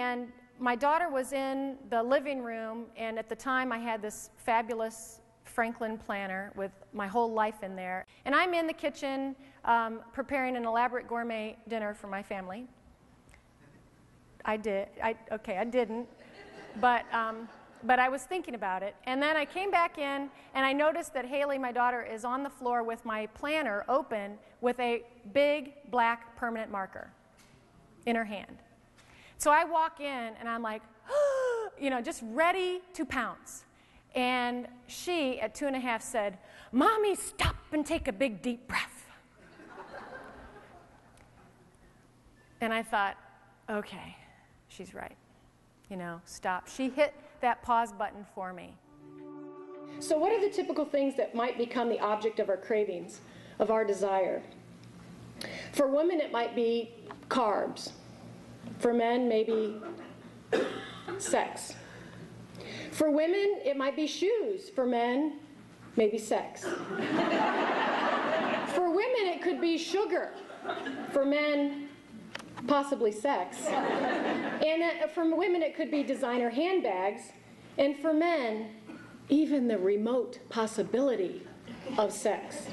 and my daughter was in the living room, and at the time I had this fabulous Franklin planner with my whole life in there. And I'm in the kitchen preparing an elaborate gourmet dinner for my family. I didn't. But I was thinking about it. And then I came back in, and I noticed that Haley, my daughter, is on the floor with my planner open with a big black permanent marker in her hand. So I walk in, and I'm like, just ready to pounce. And she, at 2.5, said, "Mommy, stop and take a big, deep breath." And I thought, okay, she's right. Stop. She hit that pause button for me. So what are the typical things that might become the object of our cravings, of our desire? For women, it might be carbs. For men, maybe sex. For women, it might be shoes. For men, maybe sex. For women, it could be sugar. For men, possibly sex. And for women, it could be designer handbags. And for men, even the remote possibility of sex.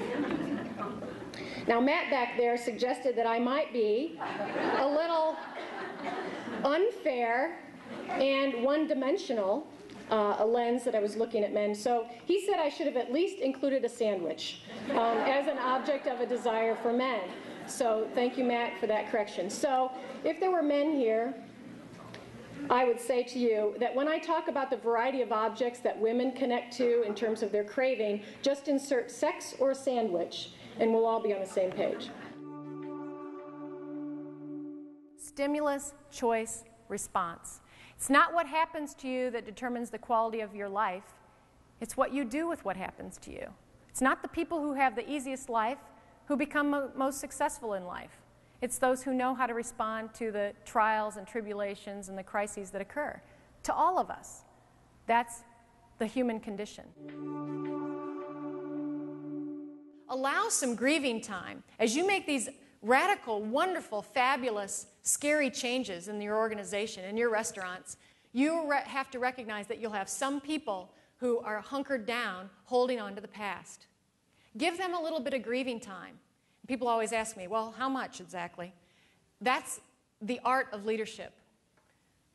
Now, Matt back there suggested that I might be a little unfair and one-dimensional, a lens that I was looking at men. So he said I should have at least included a sandwich as an object of a desire for men. So thank you, Matt, for that correction. So if there were men here, I would say to you that when I talk about the variety of objects that women connect to in terms of their craving, just insert sex or sandwich, and we'll all be on the same page. Stimulus, choice, response. It's not what happens to you that determines the quality of your life. It's what you do with what happens to you. It's not the people who have the easiest life who become most successful in life. It's those who know how to respond to the trials and tribulations and the crises that occur. To all of us. That's the human condition. Allow some grieving time. As you make these radical, wonderful, fabulous, scary changes in your organization, in your restaurants, you have to recognize that you'll have some people who are hunkered down, holding on to the past. Give them a little bit of grieving time. People always ask me, well, how much exactly? That's the art of leadership.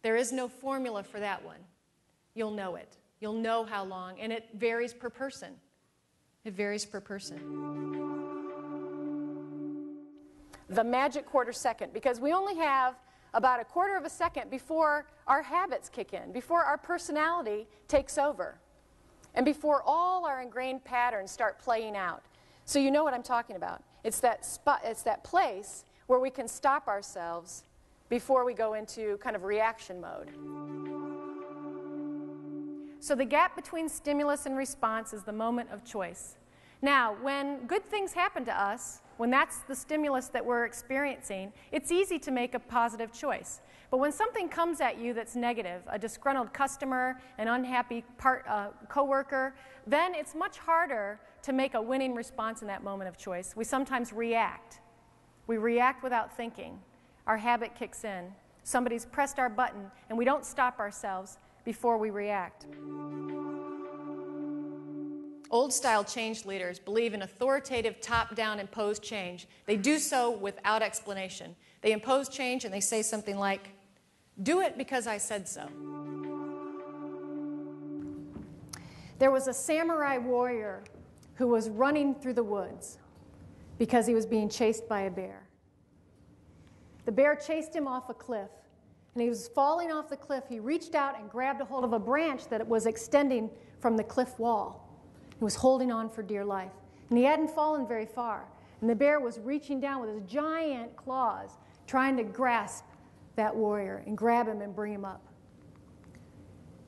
There is no formula for that one. You'll know it. You'll know how long, and it varies per person. It varies per person. The magic quarter second, because we only have about a quarter of a second before our habits kick in, before our personality takes over, and before all our ingrained patterns start playing out. So you know what I'm talking about. It's that spot, it's that place where we can stop ourselves before we go into kind of reaction mode. So the gap between stimulus and response is the moment of choice. Now, when good things happen to us, when that's the stimulus that we're experiencing, it's easy to make a positive choice. But when something comes at you that's negative, a disgruntled customer, an unhappy coworker, then it's much harder to make a winning response in that moment of choice. We sometimes react. We react without thinking. Our habit kicks in. Somebody's pressed our button, and we don't stop ourselves before we react. Old-style change leaders believe in authoritative, top-down imposed change. They do so without explanation. They impose change and they say something like, "Do it because I said so." There was a samurai warrior who was running through the woods because he was being chased by a bear. The bear chased him off a cliff, and he was falling off the cliff. He reached out and grabbed a hold of a branch that was extending from the cliff wall. He was holding on for dear life, and he hadn't fallen very far. And the bear was reaching down with his giant claws, trying to grasp that warrior and grab him and bring him up.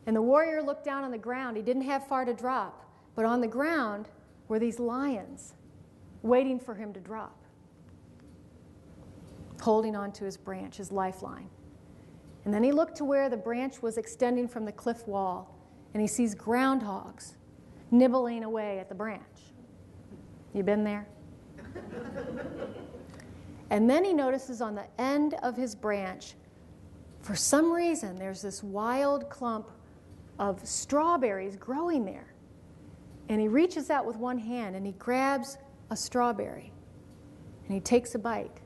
And the warrior looked down on the ground. He didn't have far to drop, but on the ground were these lions waiting for him to drop, holding on to his branch, his lifeline. And then he looked to where the branch was extending from the cliff wall, and he sees groundhogs nibbling away at the branch. You been there? And then he notices on the end of his branch For some reason, there's this wild clump of strawberries growing there. And he reaches out with one hand and he grabs a strawberry and he takes a bite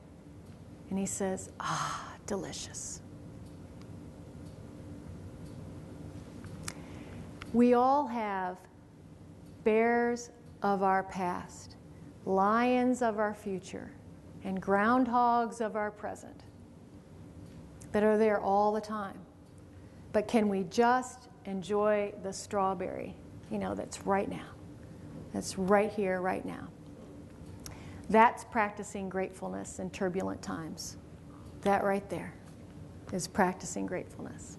and he says, "Ah, delicious." We all have bears of our past, lions of our future, and groundhogs of our present that are there all the time. But can we just enjoy the strawberry, that's right now? That's right here, right now. That's practicing gratefulness in turbulent times. That right there is practicing gratefulness.